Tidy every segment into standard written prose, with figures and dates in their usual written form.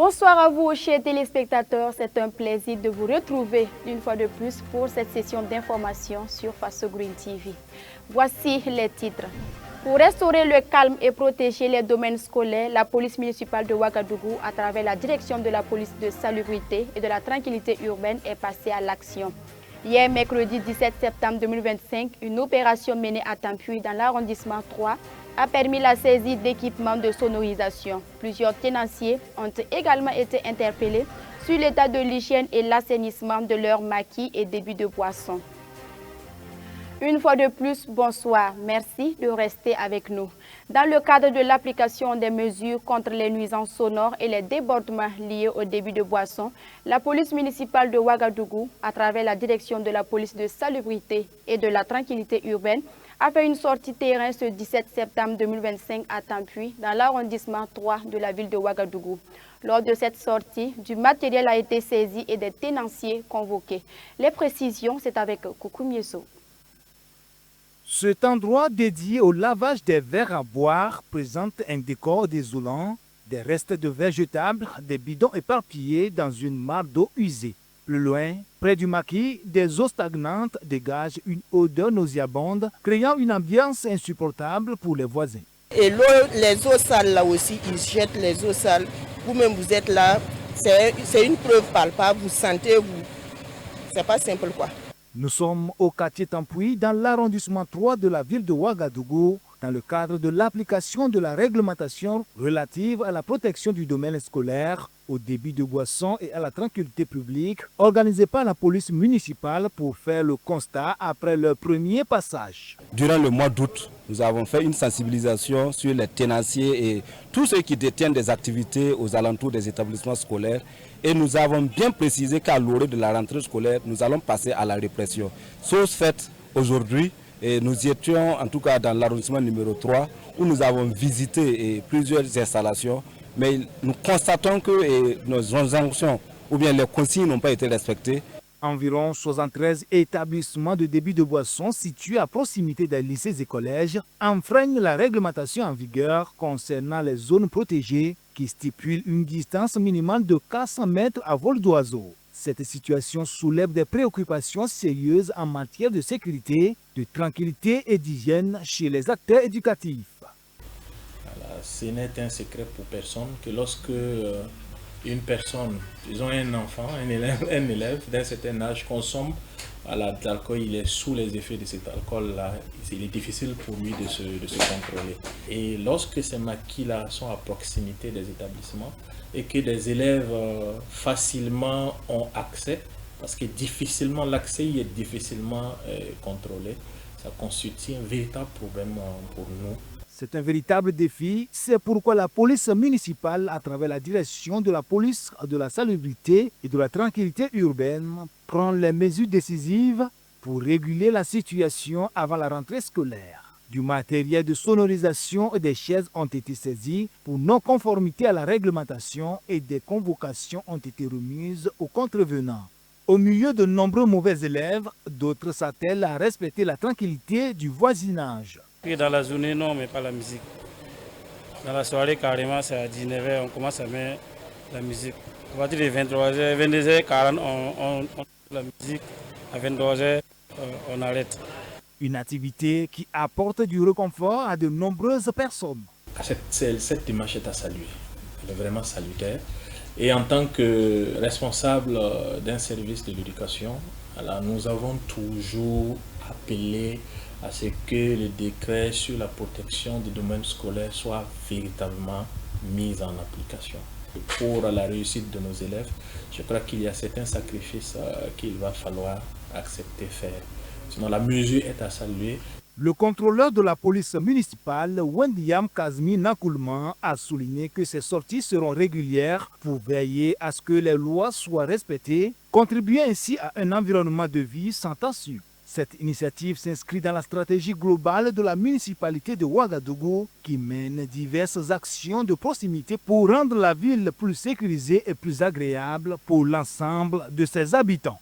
Bonsoir à vous, chers téléspectateurs. C'est un plaisir de vous retrouver une fois de plus pour cette session d'information sur Faso Green TV. Voici les titres. Pour restaurer le calme et protéger les domaines scolaires, la police municipale de Ouagadougou, à travers la direction de la police de salubrité et de la tranquillité urbaine, est passée à l'action. Hier, mercredi 17 septembre 2025, une opération menée à Tampuy dans l'arrondissement 3 a permis la saisie d'équipements de sonorisation. Plusieurs tenanciers ont également été interpellés sur l'état de l'hygiène et l'assainissement de leurs maquis et débits de boissons. Une fois de plus, bonsoir. Merci de rester avec nous. Dans le cadre de l'application des mesures contre les nuisances sonores et les débordements liés au débit de boissons, la police municipale de Ouagadougou, à travers la direction de la police de salubrité et de la tranquillité urbaine, a fait une sortie terrain ce 17 septembre 2025 à Tampuy, dans l'arrondissement 3 de la ville de Ouagadougou. Lors de cette sortie, du matériel a été saisi et des tenanciers convoqués. Les précisions, c'est avec Coucou Mieso. Cet endroit dédié au lavage des verres à boire présente un décor désolant, des restes de végétables, des bidons éparpillés dans une mare d'eau usée. Plus loin, près du maquis, des eaux stagnantes dégagent une odeur nauséabonde, créant une ambiance insupportable pour les voisins. Et l'eau, les eaux sales là aussi, ils jettent les eaux sales. Vous-même, vous êtes là, c'est une preuve palpable, vous sentez, c'est pas simple quoi. Nous sommes au quartier Tampuy, dans l'arrondissement 3 de la ville de Ouagadougou, dans le cadre de l'application de la réglementation relative à la protection du domaine scolaire, au débit de boissons et à la tranquillité publique, organisée par la police municipale pour faire le constat après leur premier passage. Durant le mois d'août, nous avons fait une sensibilisation sur les tenanciers et tous ceux qui détiennent des activités aux alentours des établissements scolaires. Et nous avons bien précisé qu'à l'orée de la rentrée scolaire, nous allons passer à la répression. Chose faite aujourd'hui, et nous étions en tout cas dans l'arrondissement numéro 3 où nous avons visité plusieurs installations, mais nous constatons que nos injonctions ou bien les consignes n'ont pas été respectées. Environ 73 établissements de débit de boissons situés à proximité des lycées et collèges enfreignent la réglementation en vigueur concernant les zones protégées qui stipule une distance minimale de 400 mètres à vol d'oiseau. Cette situation soulève des préoccupations sérieuses en matière de sécurité, de tranquillité et d'hygiène chez les acteurs éducatifs. Voilà, ce n'est un secret pour personne que lorsque une personne, disons un enfant, un élève d'un certain âge consomme de l'alcool, il est sous les effets de cet alcool-là, il est difficile pour lui de se contrôler. Et lorsque ces maquis-là sont à proximité des établissements et que des élèves facilement ont accès, parce que difficilement l'accès y est difficilement contrôlé, ça constitue un véritable problème pour nous. C'est un véritable défi, c'est pourquoi la police municipale, à travers la direction de la police de la salubrité et de la tranquillité urbaine, prend les mesures décisives pour réguler la situation avant la rentrée scolaire. Du matériel de sonorisation et des chaises ont été saisis pour non-conformité à la réglementation et des convocations ont été remises aux contrevenants. Au milieu de nombreux mauvais élèves, d'autres s'attellent à respecter la tranquillité du voisinage. Dans la journée, non, mais pas la musique. Dans la soirée, carrément, c'est à 19h, on commence à mettre la musique. À partir de 23h, 22h40, on la musique. À 23h, on arrête. Une activité qui apporte du réconfort à de nombreuses personnes. Cette démarche est à saluer. Elle est vraiment salutaire. Et en tant que responsable d'un service de l'éducation, nous avons toujours appelé à ce que le décret sur la protection du domaine scolaire soit véritablement mis en application. Pour la réussite de nos élèves, je crois qu'il y a certains sacrifices qu'il va falloir accepter faire. Sinon, la mesure est à saluer. Le contrôleur de la police municipale, Wendiam Kazmi Nakoulman, a souligné que ces sorties seront régulières pour veiller à ce que les lois soient respectées, contribuant ainsi à un environnement de vie sans tension. Cette initiative s'inscrit dans la stratégie globale de la municipalité de Ouagadougou qui mène diverses actions de proximité pour rendre la ville plus sécurisée et plus agréable pour l'ensemble de ses habitants.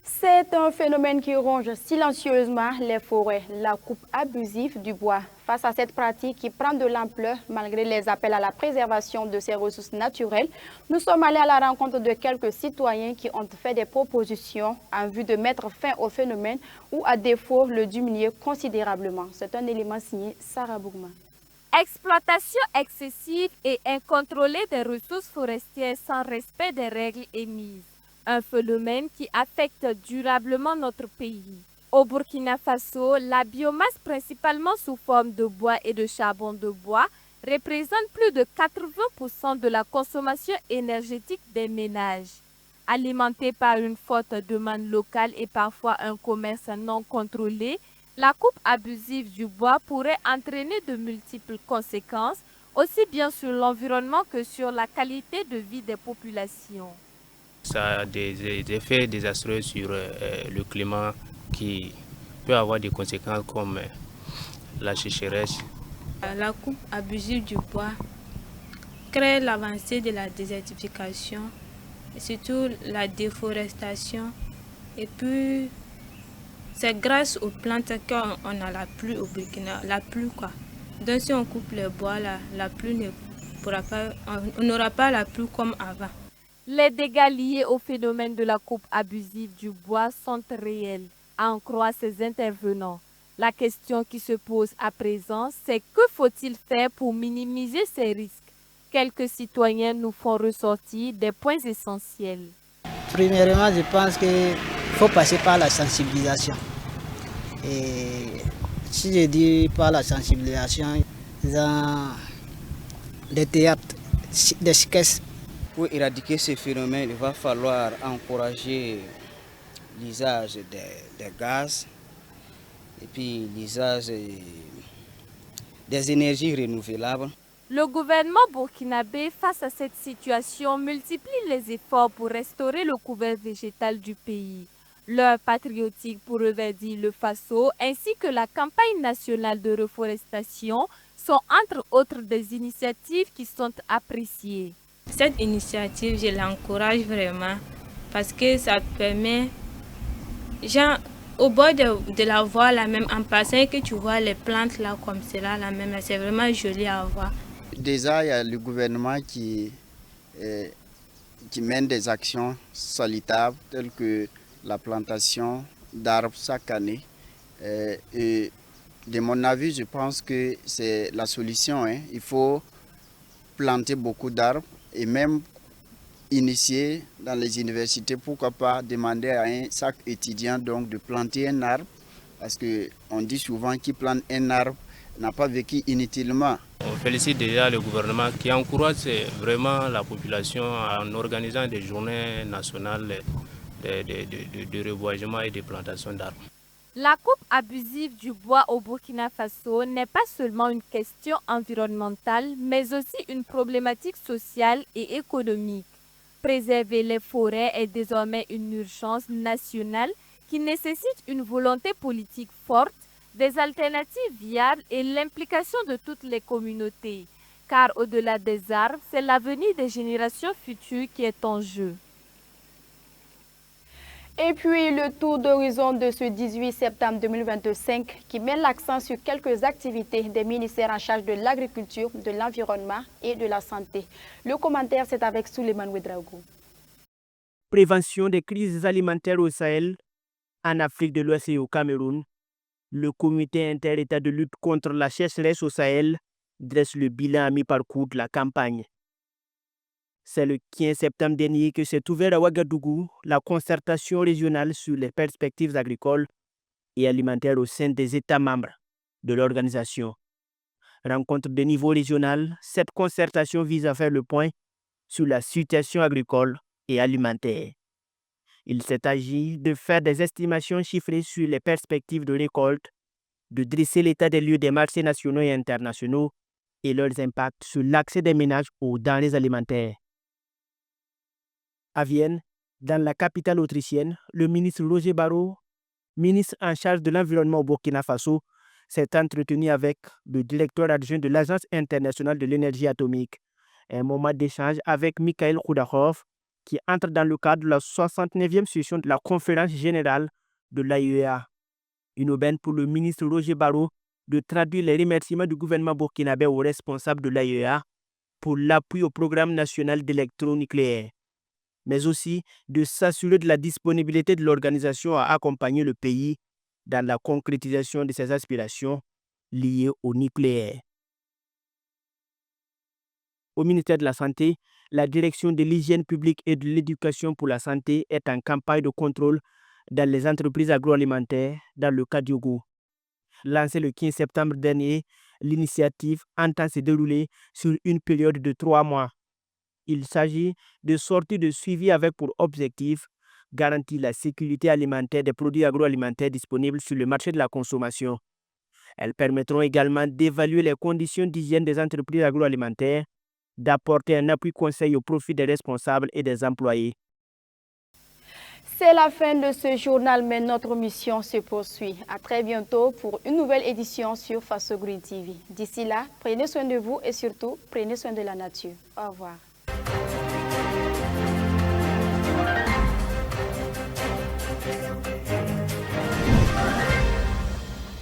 C'est un phénomène qui ronge silencieusement les forêts, la coupe abusive du bois. Face à cette pratique qui prend de l'ampleur malgré les appels à la préservation de ces ressources naturelles, nous sommes allés à la rencontre de quelques citoyens qui ont fait des propositions en vue de mettre fin au phénomène ou à défaut le diminuer considérablement. C'est un élément signé Sarah Bougma. Exploitation excessive et incontrôlée des ressources forestières sans respect des règles émises. Un phénomène qui affecte durablement notre pays. Au Burkina Faso, la biomasse principalement sous forme de bois et de charbon de bois représente plus de 80% de la consommation énergétique des ménages. Alimentée par une forte demande locale et parfois un commerce non contrôlé, la coupe abusive du bois pourrait entraîner de multiples conséquences, aussi bien sur l'environnement que sur la qualité de vie des populations. Ça a des effets désastreux sur le climat qui peut avoir des conséquences comme la sécheresse. La coupe abusive du bois crée l'avancée de la désertification, et surtout la déforestation. Et puis, c'est grâce aux plantes qu'on a la pluie au Burkina, la pluie quoi. Donc si on coupe le bois, la pluie ne pourra pas, on n'aura pas la pluie comme avant. Les dégâts liés au phénomène de la coupe abusive du bois sont réels, à en croire ces intervenants. La question qui se pose à présent, c'est que faut-il faire pour minimiser ces risques? Quelques citoyens nous font ressortir des points essentiels. Premièrement, je pense qu'il faut passer par la sensibilisation. Et si je dis par la sensibilisation, dans les théâtres, des sketchs. Pour éradiquer ce phénomène, il va falloir encourager l'usage des gaz et puis l'usage des énergies renouvelables. Le gouvernement burkinabé, face à cette situation, multiplie les efforts pour restaurer le couvert végétal du pays. L'heure patriotique pour reverdir le Faso ainsi que la campagne nationale de reforestation sont entre autres des initiatives qui sont appréciées. Cette initiative, je l'encourage vraiment parce que ça permet, genre, au bord de la voie, là même, en passant que tu vois les plantes là comme cela, là même, c'est vraiment joli à voir. Déjà, il y a le gouvernement qui mène des actions salutables telles que la plantation d'arbres chaque année. Et de mon avis, je pense que c'est la solution. Il faut planter beaucoup d'arbres et même initier dans les universités, pourquoi pas demander à chaque étudiant donc, de planter un arbre. Parce qu'on dit souvent qu'il plante un arbre n'a pas vécu inutilement. On félicite déjà le gouvernement qui encourage vraiment la population en organisant des journées nationales de reboisement et de plantation d'arbres. La coupe abusive du bois au Burkina Faso n'est pas seulement une question environnementale, mais aussi une problématique sociale et économique. Préserver les forêts est désormais une urgence nationale qui nécessite une volonté politique forte, des alternatives viables et l'implication de toutes les communautés. Car au-delà des arbres, c'est l'avenir des générations futures qui est en jeu. Et puis le tour d'horizon de ce 18 septembre 2025 qui met l'accent sur quelques activités des ministères en charge de l'agriculture, de l'environnement et de la santé. Le commentaire, c'est avec Souleymane Ouedraogo. Prévention des crises alimentaires au Sahel, en Afrique de l'Ouest et au Cameroun. Le comité inter-État de lutte contre la sécheresse au Sahel dresse le bilan à mi-parcours de la campagne. C'est le 15 septembre dernier que s'est ouverte à Ouagadougou la concertation régionale sur les perspectives agricoles et alimentaires au sein des États membres de l'organisation. Rencontre de niveau régional, cette concertation vise à faire le point sur la situation agricole et alimentaire. Il s'est agi de faire des estimations chiffrées sur les perspectives de récolte, de dresser l'état des lieux des marchés nationaux et internationaux et leurs impacts sur l'accès des ménages aux denrées alimentaires. À Vienne, dans la capitale autrichienne, le ministre Roger Barrot, ministre en charge de l'environnement au Burkina Faso, s'est entretenu avec le directeur adjoint de l'Agence internationale de l'énergie atomique. Un moment d'échange avec Mikhail Khodorkovs, qui entre dans le cadre de la 69e session de la conférence générale de l'AEA. Une aubaine pour le ministre Roger Barreau de traduire les remerciements du gouvernement burkinabé aux responsables de l'AEA pour l'appui au programme national d'électronucléaire, mais aussi de s'assurer de la disponibilité de l'organisation à accompagner le pays dans la concrétisation de ses aspirations liées au nucléaire. Au ministère de la Santé, la direction de l'hygiène publique et de l'éducation pour la santé est en campagne de contrôle dans les entreprises agroalimentaires dans le Kadiogo. Lancée le 15 septembre dernier, l'initiative entend se dérouler sur une période de 3 mois. Il s'agit de sorties de suivi avec pour objectif garantir la sécurité alimentaire des produits agroalimentaires disponibles sur le marché de la consommation. Elles permettront également d'évaluer les conditions d'hygiène des entreprises agroalimentaires, d'apporter un appui conseil au profit des responsables et des employés. C'est la fin de ce journal, mais notre mission se poursuit. À très bientôt pour une nouvelle édition sur Faso Green TV. D'ici là, prenez soin de vous et surtout, prenez soin de la nature. Au revoir.